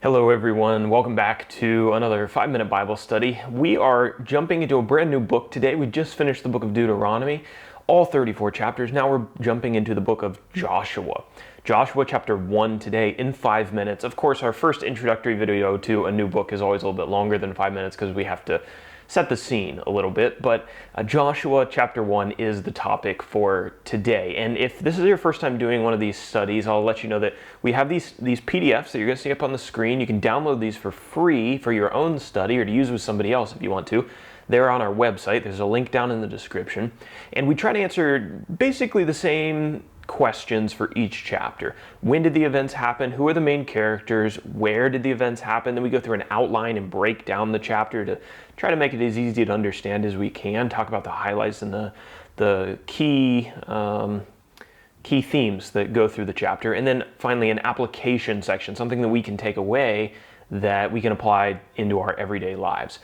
Hello everyone, welcome back to another 5-minute Bible study. We are jumping into a brand new book today. We just finished the book of Deuteronomy, all 34 chapters. Now we're jumping into the book of Joshua. Joshua chapter 1 today in 5 minutes. Of course, our first introductory video to a new book is always a little bit longer than 5 minutes because we have to set the scene a little bit, but Joshua chapter 1 is the topic for today. And if this is your first time doing one of these studies, I'll let you know that we have these PDFs that you're going to see up on the screen. You can download these for free for your own study or to use with somebody else if you want to. They're on our website. There's a link down in the description. And we try to answer basically the same questions for each chapter. When did the events happen? Who are the main characters? Where did the events happen? Then we go through an outline and break down the chapter to try to make it as easy to understand as we can. Talk about the highlights and the key themes that go through the chapter. And then finally an application section, something that we can take away that we can apply into our everyday lives.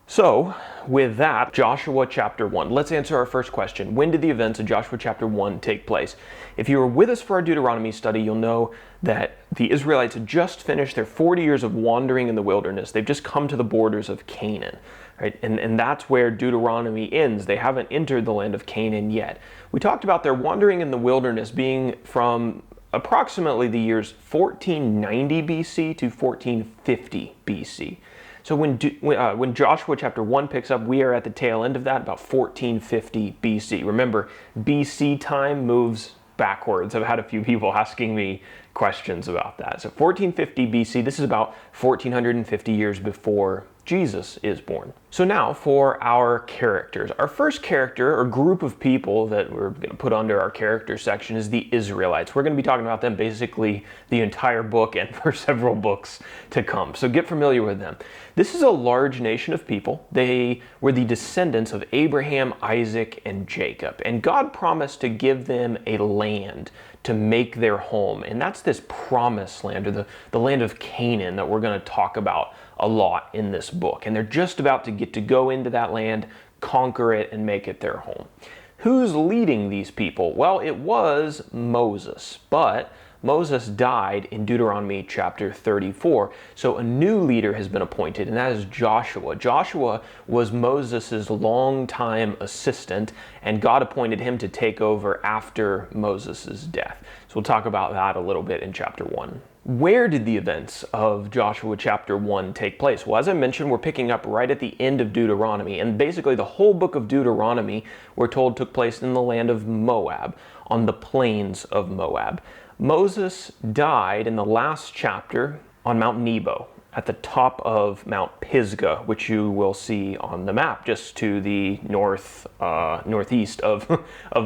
So, with that, Joshua chapter 1. Let's answer our first question. When did the events of Joshua chapter 1 take place? If you were with us for our Deuteronomy study, you'll know that the Israelites had just finished their 40 years of wandering in the wilderness. They've just come to the borders of Canaan, right? And that's where Deuteronomy ends. They haven't entered the land of Canaan yet. We talked about their wandering in the wilderness being from approximately the years 1490 BC to 1450 BC. So when Joshua chapter 1 picks up, we are at the tail end of that, about 1450 BC. Remember, BC time moves backwards. I've had a few people asking me questions about that. So 1450 BC, this is about 1450 years before Jesus is born. So now for our characters. Our first character or group of people that we're going to put under our character section is the Israelites. We're going to be talking about them basically the entire book and for several books to come. So get familiar with them. This is a large nation of people. They were the descendants of Abraham, Isaac, and Jacob. And God promised to give them a land to make their home. And that's this promised land, or the land of Canaan that we're going to talk about a lot in this book. And they're just about to get to go into that land, conquer it, and make it their home. Who's leading these people? Well, it was Moses, but Moses died in Deuteronomy chapter 34. So a new leader has been appointed, and that is Joshua. Joshua was Moses' longtime assistant, and God appointed him to take over after Moses' death. So we'll talk about that a little bit in chapter 1. Where did the events of Joshua chapter 1 take place? Well, as I mentioned, we're picking up right at the end of Deuteronomy, and basically the whole book of Deuteronomy, we're told, took place in the land of Moab, on the plains of Moab. Moses died in the last chapter on Mount Nebo, at the top of Mount Pisgah, which you will see on the map just to the northeast of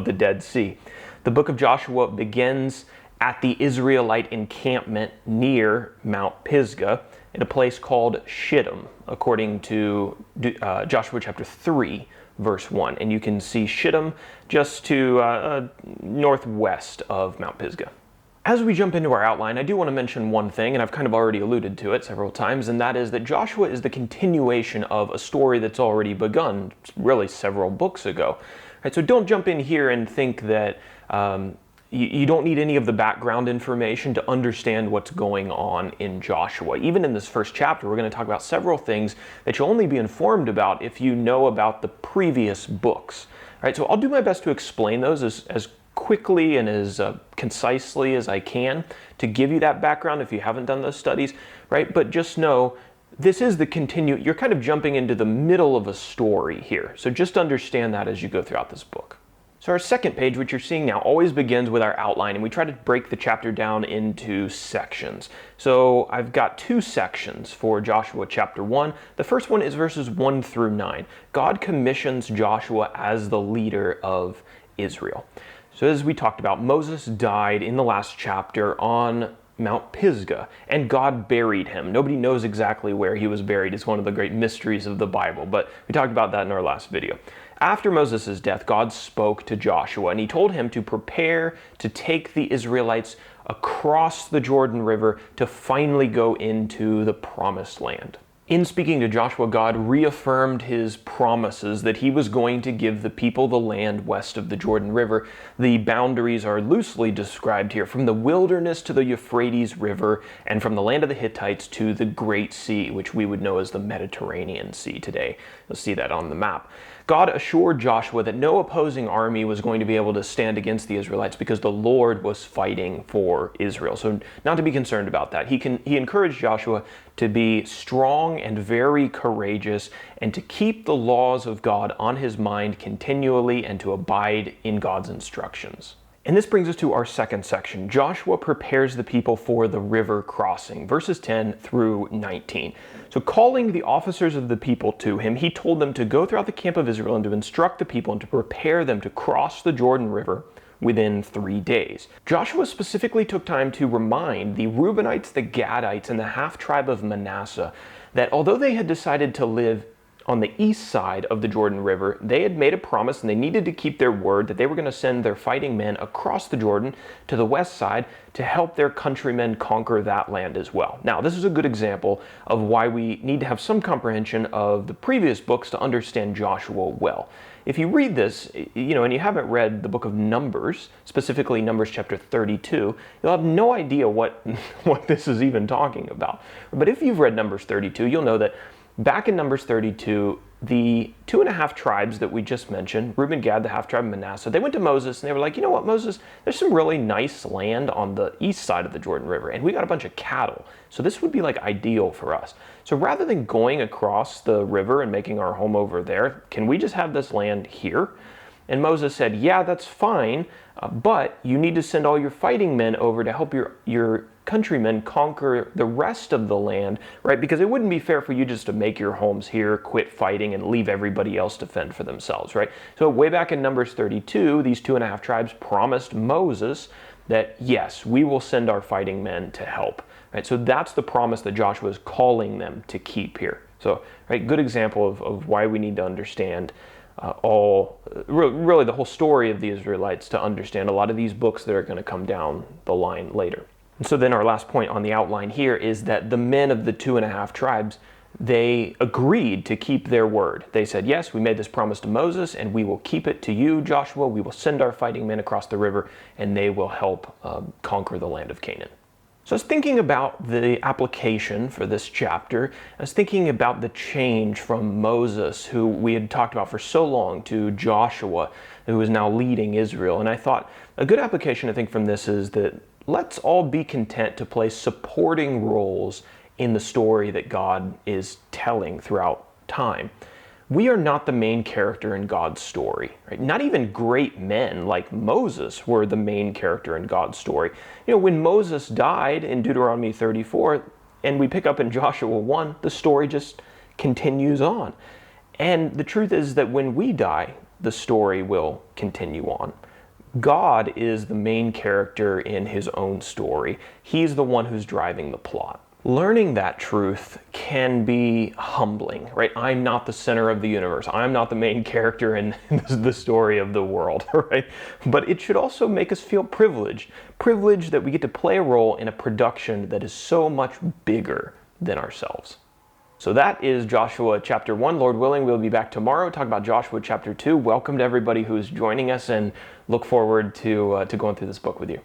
the Dead Sea. The book of Joshua begins at the Israelite encampment near Mount Pisgah in a place called Shittim, according to Joshua chapter 3, verse 1. And you can see Shittim just to northwest of Mount Pisgah. As we jump into our outline, I do want to mention one thing, and I've kind of already alluded to it several times, and that is that Joshua is the continuation of a story that's already begun, really several books ago. Right, so don't jump in here and think that you don't need any of the background information to understand what's going on in Joshua. Even in this first chapter, we're going to talk about several things that you'll only be informed about if you know about the previous books. Right, so I'll do my best to explain those as quickly and as concisely as I can to give you that background if you haven't done those studies, right? But just know this is you're kind of jumping into the middle of a story here. So just understand that as you go throughout this book. So our second page, which you're seeing now, always begins with our outline, and we try to break the chapter down into sections. So I've got two sections for Joshua chapter 1. The first one is verses 1 through 9. God commissions Joshua as the leader of Israel. So as we talked about, Moses died in the last chapter on Mount Pisgah, and God buried him. Nobody knows exactly where he was buried. It's one of the great mysteries of the Bible, but we talked about that in our last video. After Moses' death, God spoke to Joshua, and he told him to prepare to take the Israelites across the Jordan River to finally go into the promised land. In speaking to Joshua, God reaffirmed his promises that he was going to give the people the land west of the Jordan River. The boundaries are loosely described here, from the wilderness to the Euphrates River, and from the land of the Hittites to the Great Sea, which we would know as the Mediterranean Sea today. You'll see that on the map. God assured Joshua that no opposing army was going to be able to stand against the Israelites because the Lord was fighting for Israel. So not to be concerned about that. He encouraged Joshua to be strong and very courageous and to keep the laws of God on his mind continually and to abide in God's instructions. And this brings us to our second section. Joshua prepares the people for the river crossing, verses 10 through 19. So calling the officers of the people to him, he told them to go throughout the camp of Israel and to instruct the people and to prepare them to cross the Jordan River within 3 days. Joshua specifically took time to remind the Reubenites, the Gadites, and the half-tribe of Manasseh that although they had decided to live on the east side of the Jordan River, they had made a promise and they needed to keep their word that they were going to send their fighting men across the Jordan to the west side to help their countrymen conquer that land as well. Now, this is a good example of why we need to have some comprehension of the previous books to understand Joshua well. If you read this, and you haven't read the book of Numbers, specifically Numbers chapter 32, you'll have no idea what this is even talking about. But if you've read Numbers 32, you'll know that back in Numbers 32, the 2.5 tribes that we just mentioned, Reuben, Gad, the half-tribe of Manasseh, they went to Moses and they were like, you know what, Moses, there's some really nice land on the east side of the Jordan River, and we got a bunch of cattle, so this would be like ideal for us. So rather than going across the river and making our home over there, can we just have this land here? And Moses said, yeah, that's fine, but you need to send all your fighting men over to help your countrymen conquer the rest of the land, right? Because it wouldn't be fair for you just to make your homes here, quit fighting, and leave everybody else to fend for themselves, right? So way back in Numbers 32, these 2.5 tribes promised Moses that, yes, we will send our fighting men to help, right? So that's the promise that Joshua is calling them to keep here. So, right, good example of why we need to understand really the whole story of the Israelites to understand a lot of these books that are going to come down the line later. And so then our last point on the outline here is that the men of the 2.5 tribes, they agreed to keep their word. They said, yes, we made this promise to Moses and we will keep it to you, Joshua. We will send our fighting men across the river and they will help conquer the land of Canaan. So I was thinking about the application for this chapter. I was thinking about the change from Moses, who we had talked about for so long, to Joshua, who is now leading Israel. And I thought a good application, I think, from this is that let's all be content to play supporting roles in the story that God is telling throughout time. We are not the main character in God's story, right? Not even great men like Moses were the main character in God's story. When Moses died in Deuteronomy 34, and we pick up in Joshua 1, the story just continues on. And the truth is that when we die, the story will continue on. God is the main character in his own story. He's the one who's driving the plot. Learning that truth can be humbling, right? I'm not the center of the universe. I'm not the main character in the story of the world, right? But it should also make us feel privileged that we get to play a role in a production that is so much bigger than ourselves. So that is Joshua chapter 1. Lord willing, we'll be back tomorrow to talk about Joshua chapter 2. Welcome to everybody who is joining us and look forward to going through this book with you.